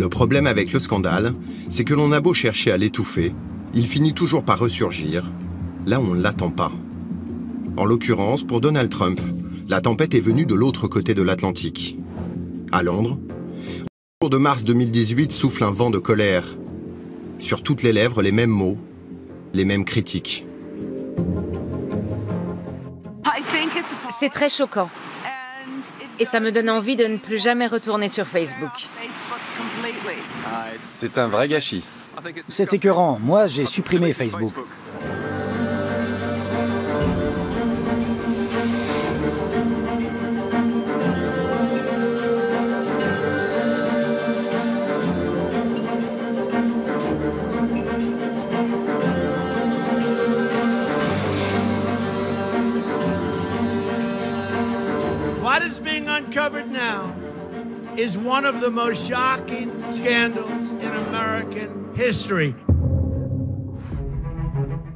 Le problème avec le scandale, c'est que l'on a beau chercher à l'étouffer, il finit toujours par ressurgir, là où on ne l'attend pas. En l'occurrence, pour Donald Trump, la tempête est venue de l'autre côté de l'Atlantique. À Londres, au jour de mars 2018 souffle un vent de colère. Sur toutes les lèvres, les mêmes mots, les mêmes critiques. C'est très choquant. Et ça me donne envie de ne plus jamais retourner sur Facebook. C'est un vrai gâchis. C'est écœurant. Moi, j'ai supprimé Facebook. What is being uncovered now is one of the most shocking scandals in American history.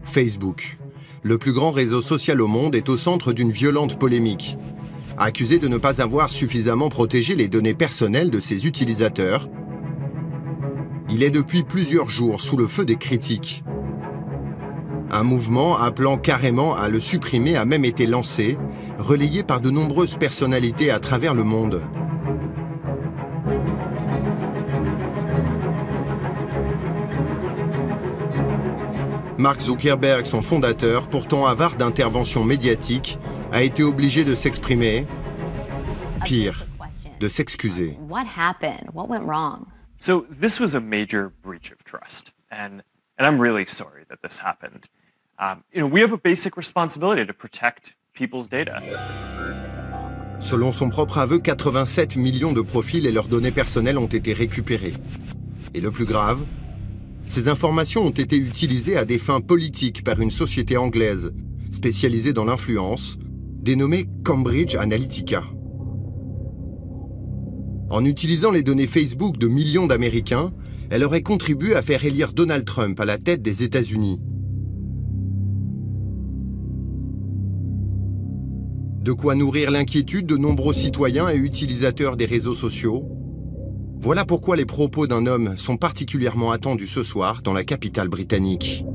Facebook, le plus grand réseau social au monde, est au centre d'une violente polémique. Accusé de ne pas avoir suffisamment protégé les données personnelles de ses utilisateurs, il est depuis plusieurs jours sous le feu des critiques. Un mouvement appelant carrément à le supprimer a même été lancé, relayé par de nombreuses personnalités à travers le monde. Mark Zuckerberg, son fondateur, pourtant avare d'interventions médiatiques, a été obligé de s'exprimer, pire, de s'excuser. So this was a major breach of trust, and I'm really sorry that this happened. We have a basic responsibility to protect people's data. Selon son propre aveu, 87 millions de profils et leurs données personnelles ont été récupérés. Et le plus grave, ces informations ont été utilisées à des fins politiques par une société anglaise spécialisée dans l'influence, dénommée Cambridge Analytica. En utilisant les données Facebook de millions d'Américains, elle aurait contribué à faire élire Donald Trump à la tête des États-Unis. De quoi nourrir l'inquiétude de nombreux citoyens et utilisateurs des réseaux sociaux. Voilà pourquoi les propos d'un homme sont particulièrement attendus ce soir dans la capitale britannique.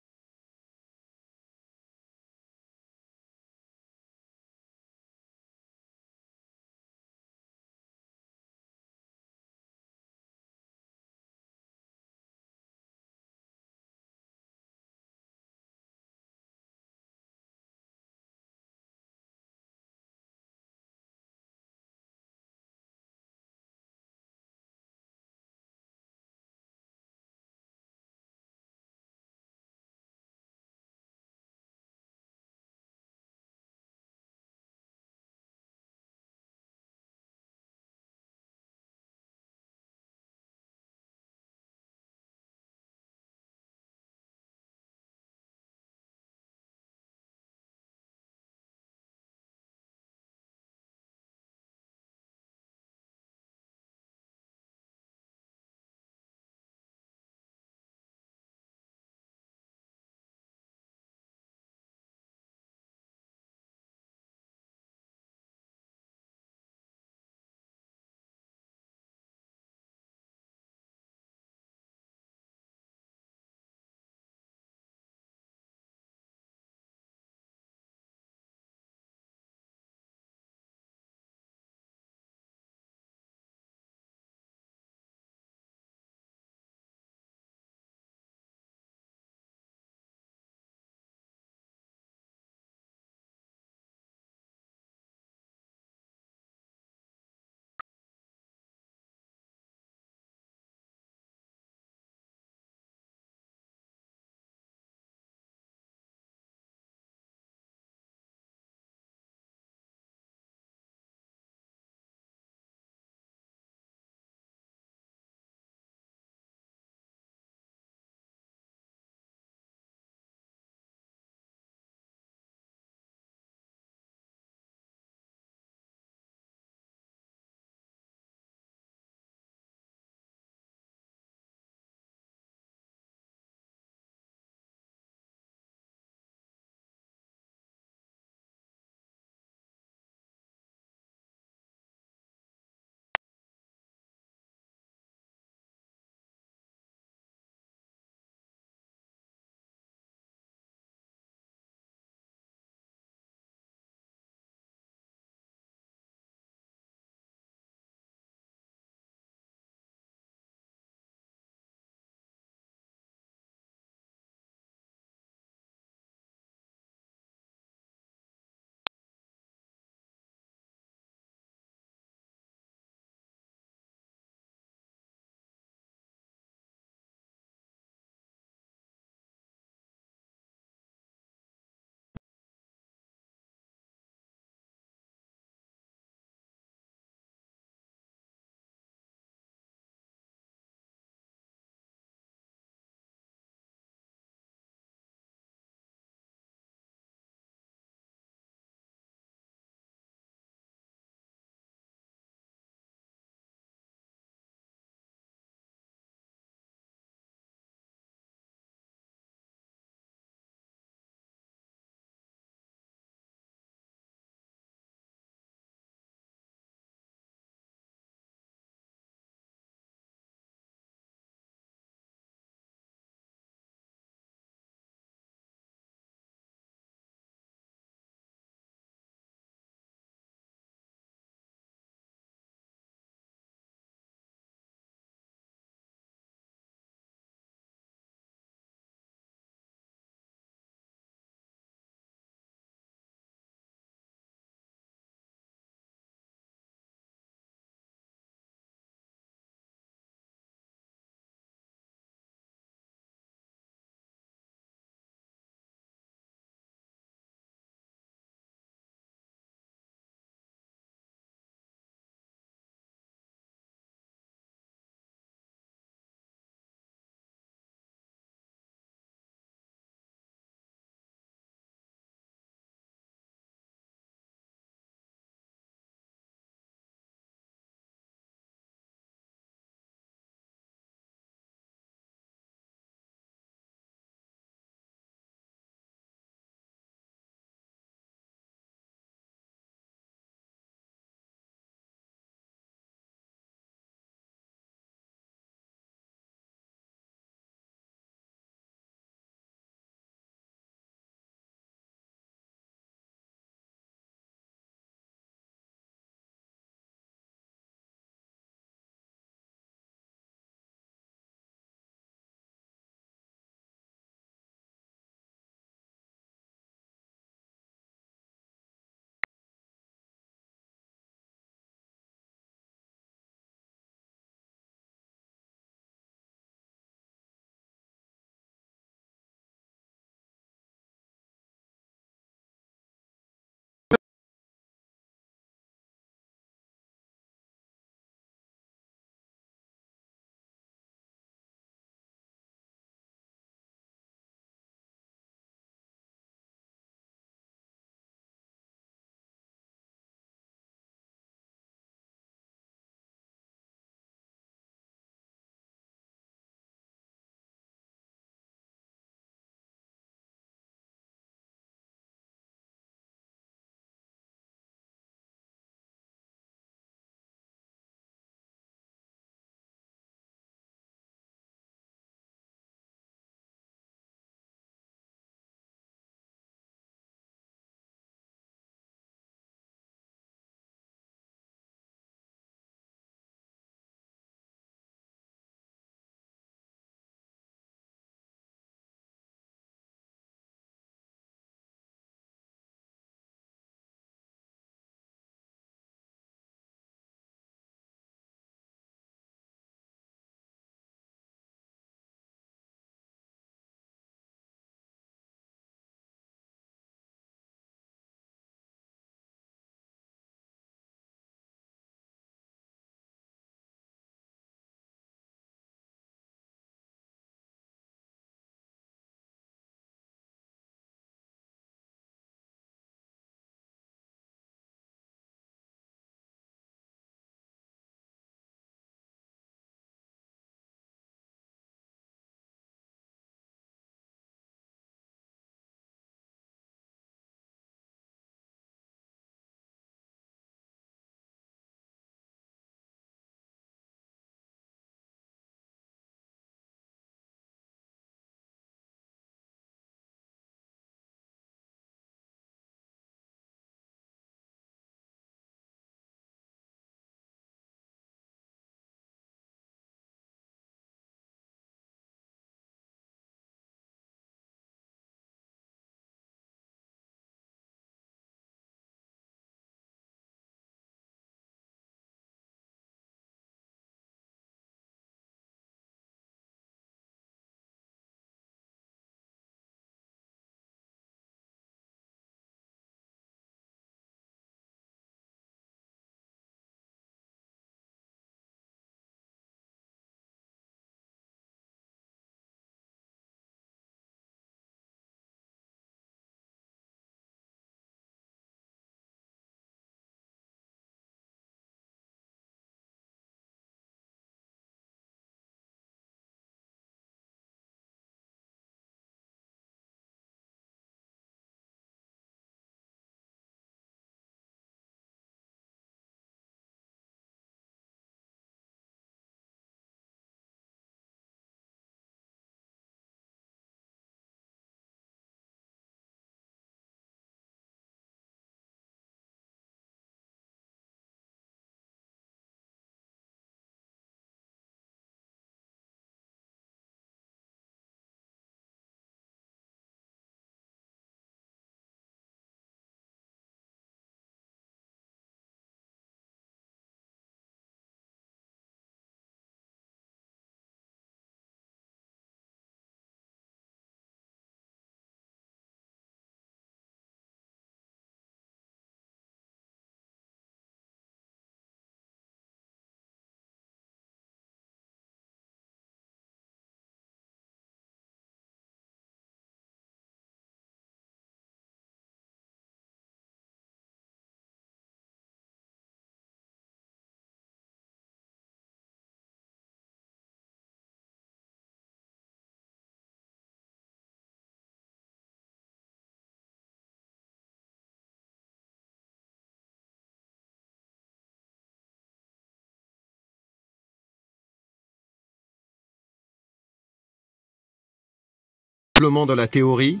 Simplement dans la théorie?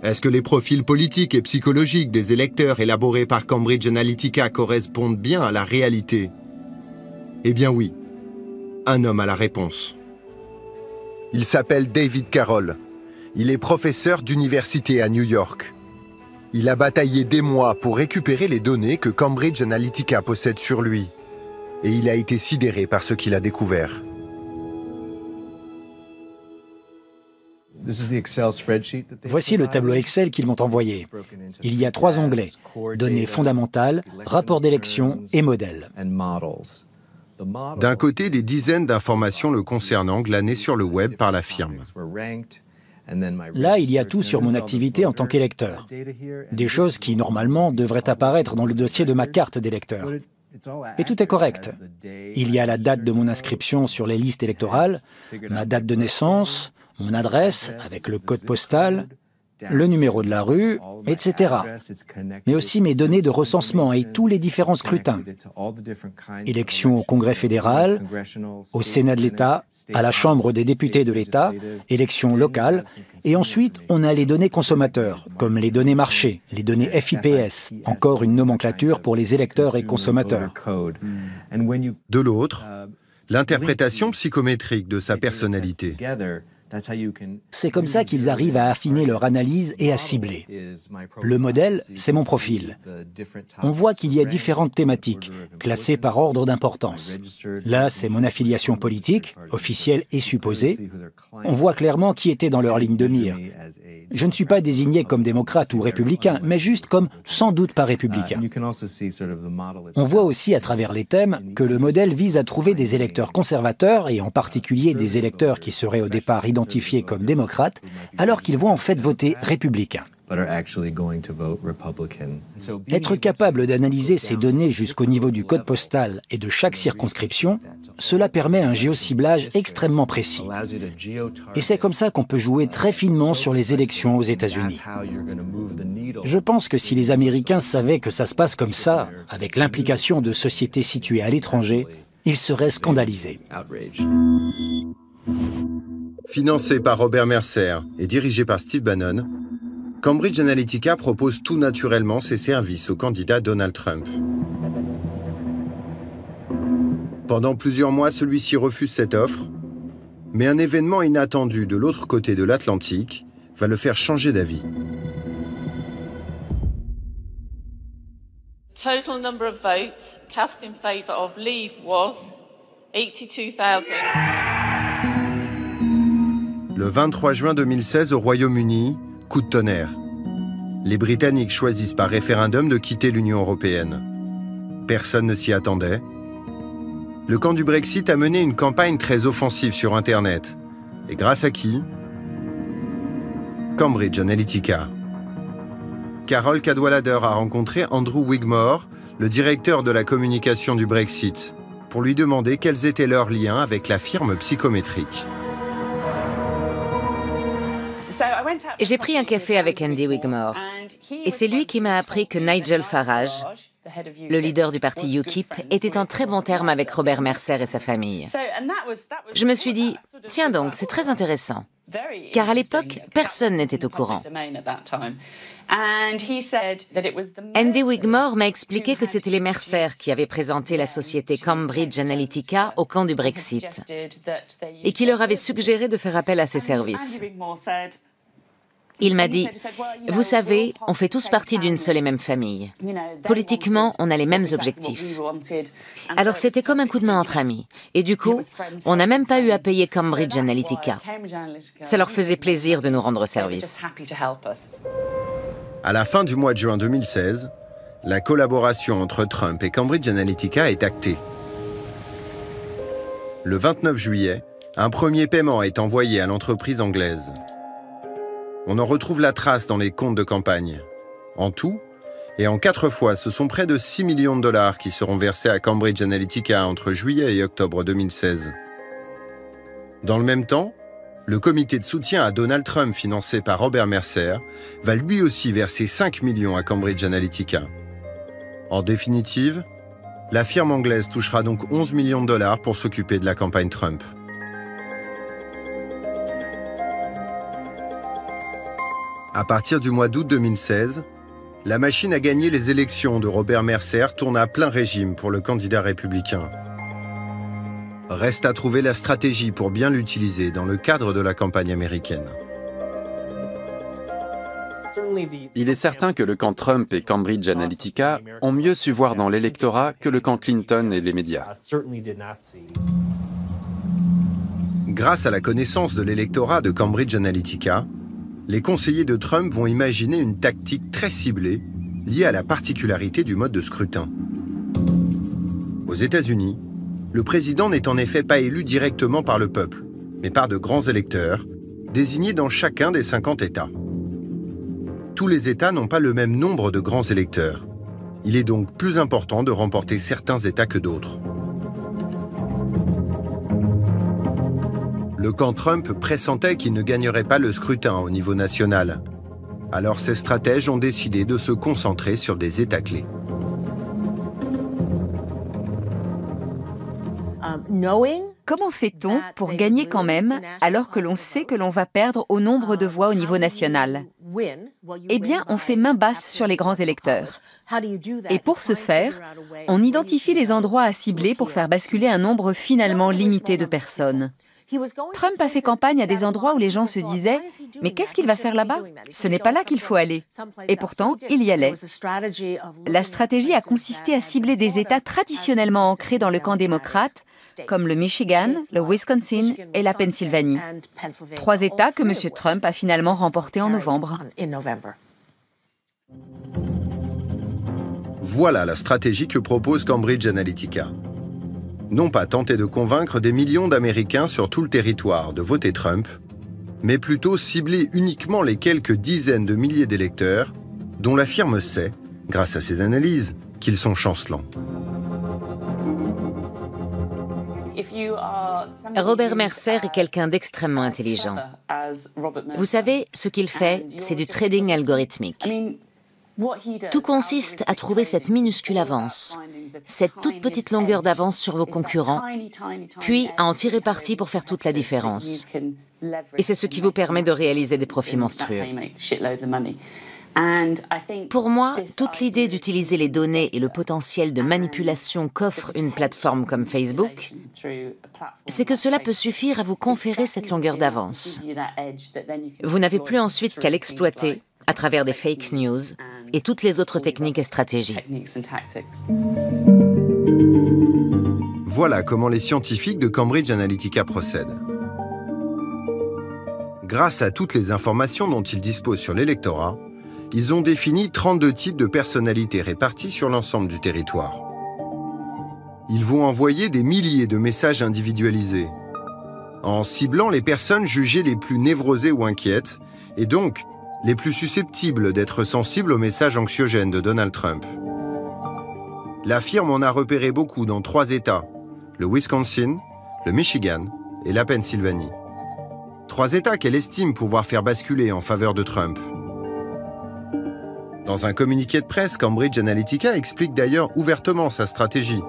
Est-ce que les profils politiques et psychologiques des électeurs élaborés par Cambridge Analytica correspondent bien à la réalité? Eh bien oui, un homme a la réponse. Il s'appelle David Carroll. Il est professeur d'université à New York. Il a bataillé des mois pour récupérer les données que Cambridge Analytica possède sur lui. Et il a été sidéré par ce qu'il a découvert. Voici le tableau Excel qu'ils m'ont envoyé. Il y a 3 onglets, données fondamentales, rapports d'élection et modèles. D'un côté, des dizaines d'informations le concernant glanées sur le web par la firme. Là, il y a tout sur mon activité en tant qu'électeur. Des choses qui, normalement, devraient apparaître dans le dossier de ma carte d'électeur. Et tout est correct. Il y a la date de mon inscription sur les listes électorales, ma date de naissance, mon adresse avec le code postal, le numéro de la rue, etc. Mais aussi mes données de recensement et tous les différents scrutins. Élections au Congrès fédéral, au Sénat de l'État, à la Chambre des députés de l'État, élections locales, et ensuite on a les données consommateurs, comme les données marché, les données FIPS, encore une nomenclature pour les électeurs et consommateurs. De l'autre, l'interprétation psychométrique de sa personnalité. C'est comme ça qu'ils arrivent à affiner leur analyse et à cibler. Le modèle, c'est mon profil. On voit qu'il y a différentes thématiques, classées par ordre d'importance. Là, c'est mon affiliation politique, officielle et supposée. On voit clairement qui était dans leur ligne de mire. Je ne suis pas désigné comme démocrate ou républicain, mais juste comme sans doute pas républicain. On voit aussi à travers les thèmes que le modèle vise à trouver des électeurs conservateurs, et en particulier des électeurs qui seraient au départ identifiés comme démocrates, alors qu'ils vont en fait voter républicains. Être capable d'analyser ces données jusqu'au niveau du code postal et de chaque circonscription, cela permet un géociblage extrêmement précis. Et c'est comme ça qu'on peut jouer très finement sur les élections aux États-Unis. Je pense que si les Américains savaient que ça se passe comme ça, avec l'implication de sociétés situées à l'étranger, ils seraient scandalisés. Financé par Robert Mercer et dirigé par Steve Bannon, Cambridge Analytica propose tout naturellement ses services au candidat Donald Trump. Pendant plusieurs mois, celui-ci refuse cette offre, mais un événement inattendu de l'autre côté de l'Atlantique va le faire changer d'avis. Total number of votes cast in favour of leave was 82,000. Le 23 juin 2016, au Royaume-Uni, coup de tonnerre. Les Britanniques choisissent par référendum de quitter l'Union européenne. Personne ne s'y attendait. Le camp du Brexit a mené une campagne très offensive sur Internet. Et grâce à qui? Cambridge Analytica. Carol Cadwalader a rencontré Andrew Wigmore, le directeur de la communication du Brexit, pour lui demander quels étaient leurs liens avec la firme psychométrique. J'ai pris un café avec Andy Wigmore et c'est lui qui m'a appris que Nigel Farage, le leader du parti UKIP, était en très bons termes avec Robert Mercer et sa famille. Je me suis dit, tiens donc, c'est très intéressant, car à l'époque, personne n'était au courant. Andy Wigmore m'a expliqué que c'était les Mercer qui avaient présenté la société Cambridge Analytica au camp du Brexit et qui leur avaient suggéré de faire appel à ses services. Il m'a dit, vous savez, on fait tous partie d'une seule et même famille. Politiquement, on a les mêmes objectifs. Alors c'était comme un coup de main entre amis. Et du coup, on n'a même pas eu à payer Cambridge Analytica. Ça leur faisait plaisir de nous rendre service. À la fin du mois de juin 2016, la collaboration entre Trump et Cambridge Analytica est actée. Le 29 juillet, un premier paiement est envoyé à l'entreprise anglaise. On en retrouve la trace dans les comptes de campagne. En tout, et en 4 fois, ce sont près de 6 millions de dollars qui seront versés à Cambridge Analytica entre juillet et octobre 2016. Dans le même temps, le comité de soutien à Donald Trump financé par Robert Mercer va lui aussi verser 5 millions à Cambridge Analytica. En définitive, la firme anglaise touchera donc 11 millions de dollars pour s'occuper de la campagne Trump. À partir du mois d'août 2016, la machine à gagner les élections de Robert Mercer tourne à plein régime pour le candidat républicain. Reste à trouver la stratégie pour bien l'utiliser dans le cadre de la campagne américaine. Il est certain que le camp Trump et Cambridge Analytica ont mieux su voir dans l'électorat que le camp Clinton et les médias. Grâce à la connaissance de l'électorat de Cambridge Analytica, les conseillers de Trump vont imaginer une tactique très ciblée liée à la particularité du mode de scrutin. Aux États-Unis, le président n'est en effet pas élu directement par le peuple, mais par de grands électeurs, désignés dans chacun des 50 États. Tous les États n'ont pas le même nombre de grands électeurs. Il est donc plus important de remporter certains États que d'autres. Le camp Trump pressentait qu'il ne gagnerait pas le scrutin au niveau national. Alors ces stratèges ont décidé de se concentrer sur des États clés. Comment fait-on pour gagner quand même alors que l'on sait que l'on va perdre au nombre de voix au niveau national? Eh bien, on fait main basse sur les grands électeurs. Et pour ce faire, on identifie les endroits à cibler pour faire basculer un nombre finalement limité de personnes. Trump a fait campagne à des endroits où les gens se disaient « Mais qu'est-ce qu'il va faire là-bas? Ce n'est pas là qu'il faut aller. » Et pourtant, il y allait. La stratégie a consisté à cibler des États traditionnellement ancrés dans le camp démocrate, comme le Michigan, le Wisconsin et la Pennsylvanie. 3 États que M. Trump a finalement remportés en novembre. Voilà la stratégie que propose Cambridge Analytica. Non pas tenter de convaincre des millions d'Américains sur tout le territoire de voter Trump, mais plutôt cibler uniquement les quelques dizaines de milliers d'électeurs dont la firme sait, grâce à ses analyses, qu'ils sont chancelants. Robert Mercer est quelqu'un d'extrêmement intelligent. Vous savez, ce qu'il fait, c'est du trading algorithmique. Tout consiste à trouver cette minuscule avance, cette toute petite longueur d'avance sur vos concurrents, puis à en tirer parti pour faire toute la différence. Et c'est ce qui vous permet de réaliser des profits monstrueux. Pour moi, toute l'idée d'utiliser les données et le potentiel de manipulation qu'offre une plateforme comme Facebook, c'est que cela peut suffire à vous conférer cette longueur d'avance. Vous n'avez plus ensuite qu'à l'exploiter à travers des fake news et toutes les autres techniques et stratégies. Voilà comment les scientifiques de Cambridge Analytica procèdent. Grâce à toutes les informations dont ils disposent sur l'électorat, ils ont défini 32 types de personnalités réparties sur l'ensemble du territoire. Ils vont envoyer des milliers de messages individualisés, en ciblant les personnes jugées les plus névrosées ou inquiètes, et donc les plus susceptibles d'être sensibles aux messages anxiogènes de Donald Trump. La firme en a repéré beaucoup dans 3 États, le Wisconsin, le Michigan et la Pennsylvanie. 3 États qu'elle estime pouvoir faire basculer en faveur de Trump. Dans un communiqué de presse, Cambridge Analytica explique d'ailleurs ouvertement sa stratégie.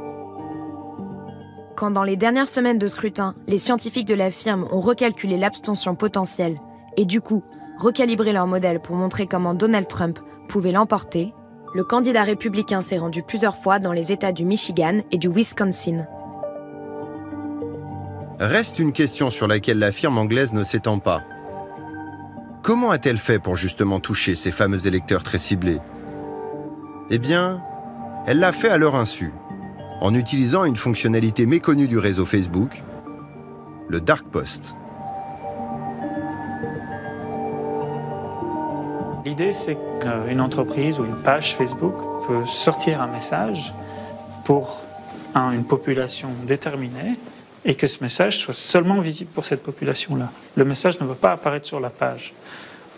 Quand dans les dernières semaines de scrutin, les scientifiques de la firme ont recalculé l'abstention potentielle et du coup, recalibrer leur modèle pour montrer comment Donald Trump pouvait l'emporter, le candidat républicain s'est rendu plusieurs fois dans les États du Michigan et du Wisconsin. Reste une question sur laquelle la firme anglaise ne s'étend pas. Comment a-t-elle fait pour justement toucher ces fameux électeurs très ciblés? Eh bien, elle l'a fait à leur insu, en utilisant une fonctionnalité méconnue du réseau Facebook, le Dark Post. L'idée, c'est qu'une entreprise ou une page Facebook peut sortir un message pour une population déterminée et que ce message soit seulement visible pour cette population-là. Le message ne va pas apparaître sur la page.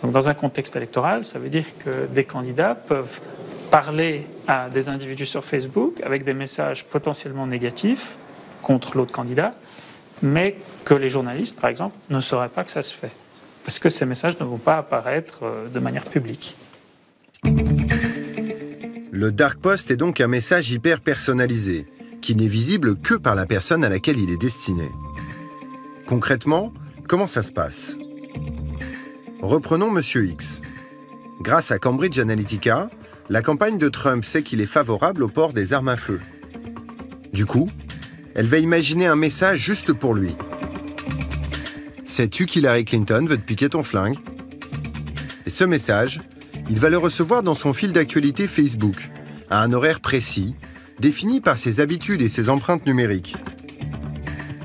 Donc, dans un contexte électoral, ça veut dire que des candidats peuvent parler à des individus sur Facebook avec des messages potentiellement négatifs contre l'autre candidat, mais que les journalistes, par exemple, ne sauraient pas que ça se fait. Parce que ces messages ne vont pas apparaître de manière publique. Le Dark Post est donc un message hyper personnalisé, qui n'est visible que par la personne à laquelle il est destiné. Concrètement, comment ça se passe? Reprenons Monsieur X. Grâce à Cambridge Analytica, la campagne de Trump sait qu'il est favorable au port des armes à feu. Du coup, elle va imaginer un message juste pour lui. Sais-tu qu'Hillary Clinton veut te piquer ton flingue? Et ce message, il va le recevoir dans son fil d'actualité Facebook, à un horaire précis, défini par ses habitudes et ses empreintes numériques.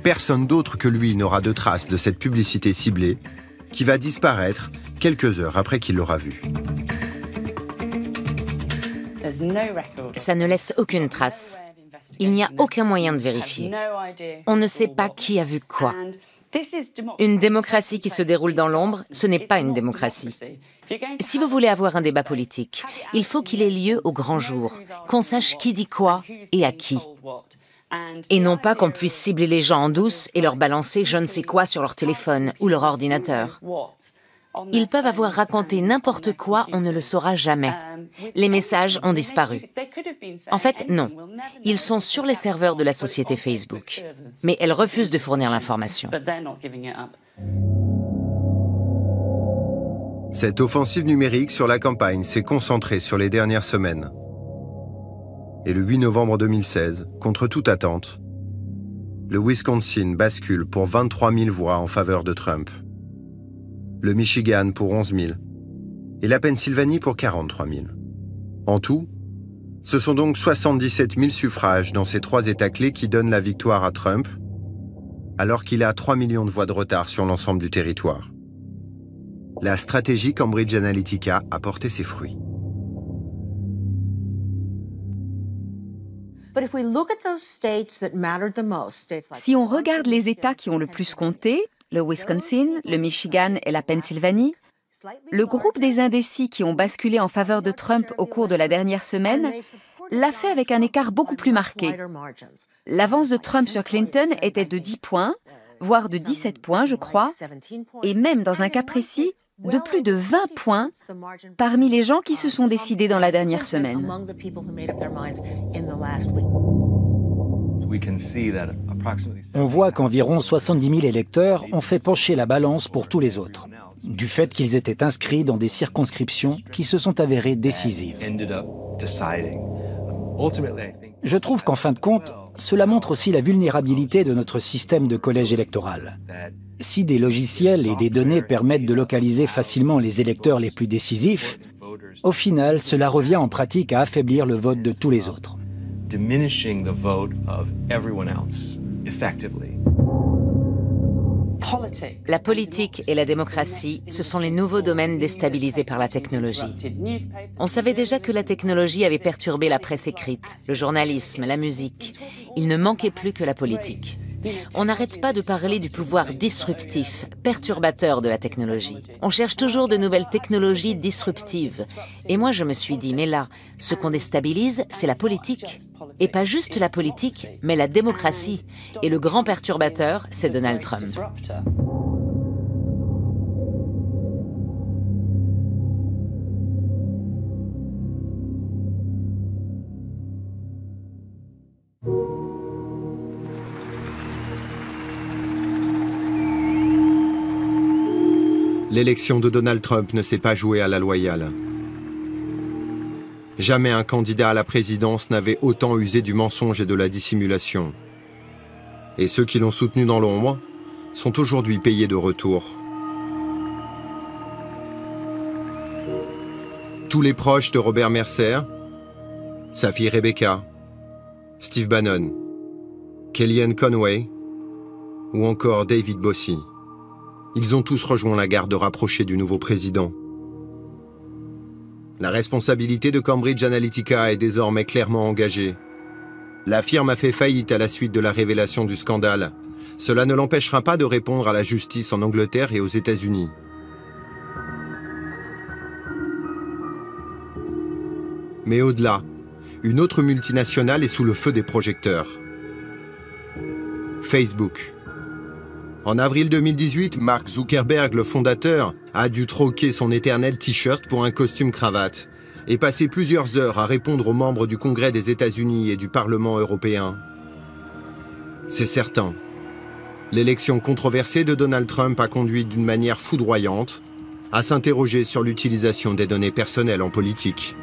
Personne d'autre que lui n'aura de traces de cette publicité ciblée, qui va disparaître quelques heures après qu'il l'aura vue. Ça ne laisse aucune trace. Il n'y a aucun moyen de vérifier. On ne sait pas qui a vu quoi. Une démocratie qui se déroule dans l'ombre, ce n'est pas une démocratie. Si vous voulez avoir un débat politique, il faut qu'il ait lieu au grand jour, qu'on sache qui dit quoi et à qui. Et non pas qu'on puisse cibler les gens en douce et leur balancer je ne sais quoi sur leur téléphone ou leur ordinateur. Ils peuvent avoir raconté n'importe quoi, on ne le saura jamais. Les messages ont disparu. En fait, non. Ils sont sur les serveurs de la société Facebook. Mais elle refuse de fournir l'information. Cette offensive numérique sur la campagne s'est concentrée sur les dernières semaines. Et le 8 novembre 2016, contre toute attente, le Wisconsin bascule pour 23 000 voix en faveur de Trump. Le Michigan pour 11 000 et la Pennsylvanie pour 43 000. En tout, ce sont donc 77 000 suffrages dans ces 3 États clés qui donnent la victoire à Trump, alors qu'il a 3 millions de voix de retard sur l'ensemble du territoire. La stratégie Cambridge Analytica a porté ses fruits. Si on regarde les États qui ont le plus compté, le Wisconsin, le Michigan et la Pennsylvanie, le groupe des indécis qui ont basculé en faveur de Trump au cours de la dernière semaine l'a fait avec un écart beaucoup plus marqué. L'avance de Trump sur Clinton était de 10 points, voire de 17 points, je crois, et même dans un cas précis, de plus de 20 points parmi les gens qui se sont décidés dans la dernière semaine. On voit qu'environ 70 000 électeurs ont fait pencher la balance pour tous les autres, du fait qu'ils étaient inscrits dans des circonscriptions qui se sont avérées décisives. Je trouve qu'en fin de compte, cela montre aussi la vulnérabilité de notre système de collège électoral. Si des logiciels et des données permettent de localiser facilement les électeurs les plus décisifs, au final, cela revient en pratique à affaiblir le vote de tous les autres. La politique et la démocratie, ce sont les nouveaux domaines déstabilisés par la technologie. On savait déjà que la technologie avait perturbé la presse écrite, le journalisme, la musique. Il ne manquait plus que la politique. On n'arrête pas de parler du pouvoir disruptif, perturbateur de la technologie. On cherche toujours de nouvelles technologies disruptives. Et moi, je me suis dit, mais là, ce qu'on déstabilise, c'est la politique. Et pas juste la politique, mais la démocratie. Et le grand perturbateur, c'est Donald Trump. L'élection de Donald Trump ne s'est pas jouée à la loyale. Jamais un candidat à la présidence n'avait autant usé du mensonge et de la dissimulation. Et ceux qui l'ont soutenu dans l'ombre sont aujourd'hui payés de retour. Tous les proches de Robert Mercer, sa fille Rebecca, Steve Bannon, Kellyanne Conway ou encore David Bossie. Ils ont tous rejoint la garde rapprochée du nouveau président. La responsabilité de Cambridge Analytica est désormais clairement engagée. La firme a fait faillite à la suite de la révélation du scandale. Cela ne l'empêchera pas de répondre à la justice en Angleterre et aux États-Unis. Mais au-delà, une autre multinationale est sous le feu des projecteurs. Facebook. En avril 2018, Mark Zuckerberg, le fondateur, a dû troquer son éternel t-shirt pour un costume cravate et passer plusieurs heures à répondre aux membres du Congrès des États-Unis et du Parlement européen. C'est certain. L'élection controversée de Donald Trump a conduit d'une manière foudroyante à s'interroger sur l'utilisation des données personnelles en politique.